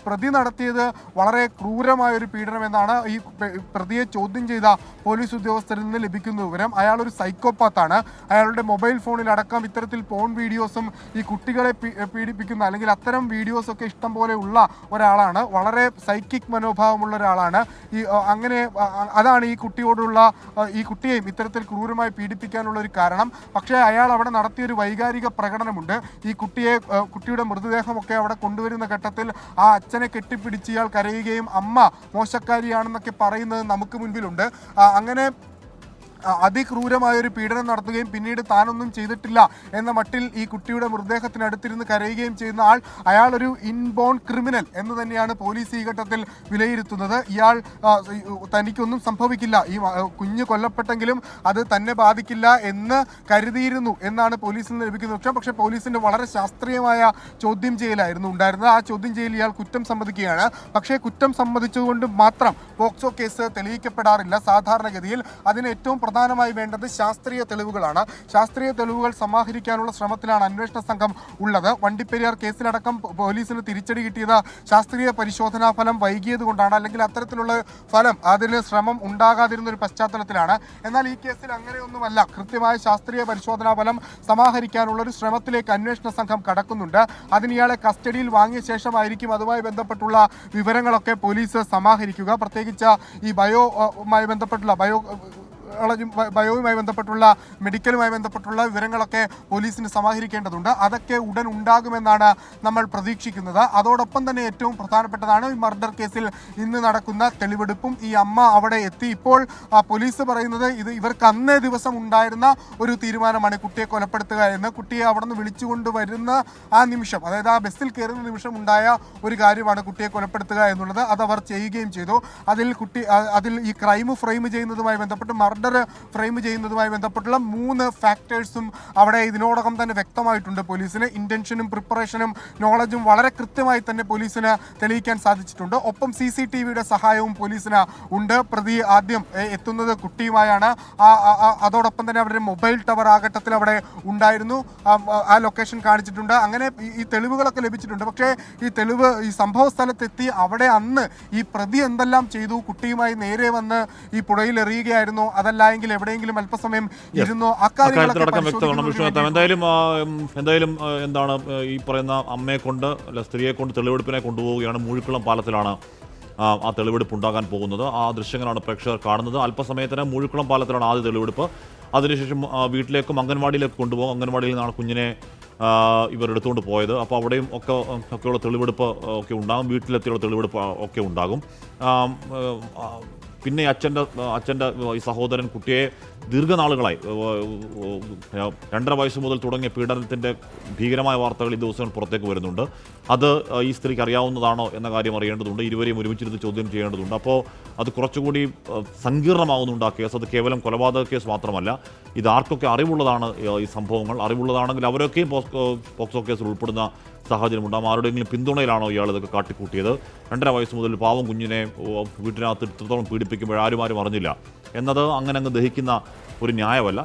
പ്രതി നടത്തിയത് വളരെ ക്രൂരമായൊരു പീഡനം എന്നാണ് ഈ പ്രതിയെ ചോദ്യം ചെയ്ത പോലീസ് ഉദ്യോഗസ്ഥരിൽ നിന്ന് ലഭിക്കുന്ന വിവരം. അയാളൊരു സൈക്കോപാത്താണ്. അയാളുടെ മൊബൈൽ ഫോണിലടക്കം ഇത്തരത്തിൽ പോൺ വീഡിയോസും ഈ കുട്ടികളെ പീഡിപ്പിക്കുന്ന അല്ലെങ്കിൽ അത്തരം വീഡിയോസൊക്കെ ഇഷ്ടം പോലെ ഉള്ള ഒരാളാണ്. വളരെ സൈക്കിക് മനോഭാവമുള്ള ഒരാളാണ്. അതാണ് ഈ കുട്ടിയെയും ഇത്തരത്തിൽ ക്രൂരമായി പീഡിപ്പിക്കാനുള്ള ഒരു കാരണം. പക്ഷേ അയാൾ അവിടെ നടത്തിയൊരു വൈകാരിക പ്രകടനമുണ്ട്. ഈ കുട്ടിയുടെ മൃതദേഹമൊക്കെ അവിടെ കൊണ്ടുവരുന്ന ഘട്ടത്തിൽ ആ അച്ഛനെ കെട്ടിപ്പിടിച്ച് ഇയാൾ കരയുകയും അമ്മ മോശക്കാരിയാണെന്നൊക്കെ പറയുന്നത് നമുക്ക് മുൻപിലുണ്ട്. അങ്ങനെ അതിക്രൂരമായൊരു പീഡനം നടത്തുകയും പിന്നീട് താനൊന്നും ചെയ്തിട്ടില്ല എന്ന മട്ടിൽ ഈ കുട്ടിയുടെ മൃതദേഹത്തിനടുത്തിരുന്ന് കരയുകയും ചെയ്യുന്ന അയാളൊരു ഇൻബോൺ ക്രിമിനൽ എന്ന് തന്നെയാണ് പോലീസ് ഈ ഘട്ടത്തിൽ വിലയിരുത്തുന്നത്. തനിക്കൊന്നും സംഭവിക്കില്ല, ഈ കുഞ്ഞ് കൊല്ലപ്പെട്ടെങ്കിലും അത് തന്നെ ബാധിക്കില്ല എന്ന് കരുതിയിരുന്നു എന്നാണ് പോലീസിൽ നിന്ന് ലഭിക്കുന്ന പക്ഷം. പക്ഷേ പോലീസിന്റെ വളരെ ശാസ്ത്രീയമായ ചോദ്യം ചെയ്യലായിരുന്നു ഉണ്ടായിരുന്നത്. ആ ചോദ്യം ചെയ്യൽ ഇയാൾ കുറ്റം സമ്മതിക്കുകയാണ്. പക്ഷേ കുറ്റം സമ്മതിച്ചുകൊണ്ട് മാത്രം പോക്സോ കേസ് തെളിയിക്കപ്പെടാറില്ല സാധാരണഗതിയിൽ. അതിന് ഏറ്റവും പ്രധാനമായി വേണ്ടത് ശാസ്ത്രീയ തെളിവുകളാണ്. ശാസ്ത്രീയ തെളിവുകൾ സമാഹരിക്കാനുള്ള ശ്രമത്തിലാണ് അന്വേഷണ സംഘം ഉള്ളത്. വണ്ടിപ്പെരിയാർ കേസിലടക്കം പോലീസിന് തിരിച്ചടി കിട്ടിയത് ശാസ്ത്രീയ പരിശോധനാ ഫലം വൈകിയത് കൊണ്ടാണ്, അല്ലെങ്കിൽ അത്തരത്തിലുള്ള ഫലം അതിന് ശ്രമം ഉണ്ടാകാതിരുന്ന ഒരു പശ്ചാത്തലത്തിലാണ്. എന്നാൽ ഈ കേസിൽ അങ്ങനെയൊന്നുമല്ല. കൃത്യമായ ശാസ്ത്രീയ പരിശോധനാ ഫലം സമാഹരിക്കാനുള്ള ഒരു ശ്രമത്തിലേക്ക് അന്വേഷണ സംഘം കടക്കുന്നുണ്ട്. അതിന് ഇയാളെ കസ്റ്റഡിയിൽ വാങ്ങിയ ശേഷമായിരിക്കും അതുമായി ബന്ധപ്പെട്ടുള്ള വിവരങ്ങളൊക്കെ പോലീസ് സമാഹരിക്കുക. പ്രത്യേകിച്ച് ഈ ബയോയുമായി ബന്ധപ്പെട്ടുള്ള മെഡിക്കലുമായി ബന്ധപ്പെട്ടുള്ള വിവരങ്ങളൊക്കെ പോലീസിന് സമാഹരിക്കേണ്ടതുണ്ട്. അതൊക്കെ ഉടൻ ഉണ്ടാകുമെന്നാണ് നമ്മൾ പ്രതീക്ഷിക്കുന്നത്. അതോടൊപ്പം തന്നെ ഏറ്റവും പ്രധാനപ്പെട്ടതാണ് ഈ മർഡർ കേസിൽ ഇന്ന് നടക്കുന്ന തെളിവെടുപ്പും. ഈ അമ്മ അവിടെ എത്തി. ഇപ്പോൾ പോലീസ് പറയുന്നത് ഇവർക്ക് അന്നേ ദിവസം ഉണ്ടായിരുന്ന ഒരു തീരുമാനമാണ് കുട്ടിയെ കൊലപ്പെടുത്തുക എന്ന്. കുട്ടിയെ അവിടെ നിന്ന് വിളിച്ചുകൊണ്ട് വരുന്ന ആ നിമിഷം, അതായത് ആ ബസ്സിൽ കയറുന്ന നിമിഷം ഉണ്ടായ ഒരു കാര്യമാണ് കുട്ടിയെ കൊലപ്പെടുത്തുക എന്നുള്ളത്. അതവർ ചെയ്യുകയും ചെയ്തു. അതിൽ ഈ ക്രൈം ഫ്രെയിം ചെയ്യുന്നതുമായി ബന്ധപ്പെട്ട് മർഡർ ഫ്രെയിം ചെയ്യുന്നതുമായി ബന്ധപ്പെട്ടുള്ള 3 ഫാക്ടേഴ്സും അവിടെ ഇതിനോടകം തന്നെ വ്യക്തമായിട്ടുണ്ട് പോലീസിന്. ഇന്റൻഷനും പ്രിപ്പറേഷനും നോളജും വളരെ കൃത്യമായി തന്നെ പോലീസിന് തെളിയിക്കാൻ സാധിച്ചിട്ടുണ്ട്. ഒപ്പം CCTVയുടെ സഹായവും പോലീസിന് ഉണ്ട്. പ്രതി ആദ്യം എത്തുന്നത് കുട്ടിയുമായാണ്. അതോടൊപ്പം തന്നെ അവരുടെ മൊബൈൽ ടവർ ആ ഘട്ടത്തിൽ അവിടെ ഉണ്ടായിരുന്നു. ആ ലൊക്കേഷൻ കാണിച്ചിട്ടുണ്ട്. അങ്ങനെ ഈ തെളിവുകളൊക്കെ ലഭിച്ചിട്ടുണ്ട്. പക്ഷേ ഈ സംഭവ സ്ഥലത്തെത്തി അവിടെ അന്ന് ഈ പ്രതി എന്തെല്ലാം ചെയ്തു, കുട്ടിയുമായി നേരെ വന്ന് ഈ പുഴയിൽ എറിയുകയായിരുന്നു, അതല്ലെങ്കിൽ എവിടെയെങ്കിലും അല്പസമയം ഇരുന്നോ, അക്കാര്യങ്ങളടക്കം വ്യക്തമാണ്. എന്തായാലും എന്താണ് ഈ പറയുന്ന അമ്മയെ കൊണ്ട് അല്ല സ്ത്രീയെ കൊണ്ട് തെളിവെടുപ്പിനെ കൊണ്ടുപോവുകയാണ്. മൂഴിക്കുളം പാലത്തിലാണ് ആ തെളിവെടുപ്പ് ഉണ്ടാകാൻ പോകുന്നത്. ആ ദൃശ്യങ്ങളാണ് പ്രേക്ഷകർ കാണുന്നത്. അല്പസമയത്തിന് മൂഴിക്കുളം പാലത്തിലാണ് ആദ്യ തെളിവെടുപ്പ്. അതിനുശേഷം വീട്ടിലേക്കും അംഗൻവാടിയിലേക്ക് കൊണ്ടുപോകും. അംഗൻവാടിയിൽ നിന്നാണ് കുഞ്ഞിനെ ഇവർ എടുത്തുകൊണ്ട് പോയത്. അപ്പോൾ അവിടെയും ഒക്കെയുള്ള തെളിവെടുപ്പ് ഒക്കെ ഉണ്ടാകും. വീട്ടിലെത്തിയുള്ള തെളിവെടുപ്പ് ഒക്കെ ഉണ്ടാകും. പിന്നെ അച്ഛൻ്റെ ഈ സഹോദരൻ കുട്ടിയെ ദീർഘനാളുകളായി 2.5 വയസ്സ് മുതൽ തുടങ്ങിയ പീഡനത്തിൻ്റെ ഭീകരമായ വാർത്തകൾ ഈ ദിവസങ്ങൾ പുറത്തേക്ക് വരുന്നുണ്ട്. അത് ഈ സ്ത്രീക്ക് അറിയാവുന്നതാണോ എന്ന കാര്യം അറിയേണ്ടതുണ്ട്. ഇരുവരെയും ഒരുമിച്ചിരുന്ന് ചോദ്യം ചെയ്യേണ്ടതുണ്ട്. അപ്പോൾ അത് കുറച്ചുകൂടി സങ്കീർണമാകുന്നുണ്ട് ആ കേസ്. അത് കേവലം കൊലപാതക കേസ് മാത്രമല്ല, ഇത് ആർക്കൊക്കെ അറിവുള്ളതാണ് ഈ സംഭവങ്ങൾ. അറിവുള്ളതാണെങ്കിൽ അവരൊക്കെയും പോക്സോ കേസിൽ ഉൾപ്പെടുന്ന സാഹചര്യമുണ്ടാകും. ആരുടെയെങ്കിലും പിന്തുണയിലാണോ ഇയാൾ ഇതൊക്കെ കാട്ടിക്കൂട്ടിയത്? 2.5 വയസ്സ് മുതൽ പാവം കുഞ്ഞിനെ വീട്ടിനകത്ത് ഇത്രത്തോളം പീഡിപ്പിക്കുമ്പോൾ ആരും അറിഞ്ഞില്ല എന്നത് അങ്ങനെ അങ്ങ് ദഹിക്കുന്ന ഒരു ന്യായമല്ല.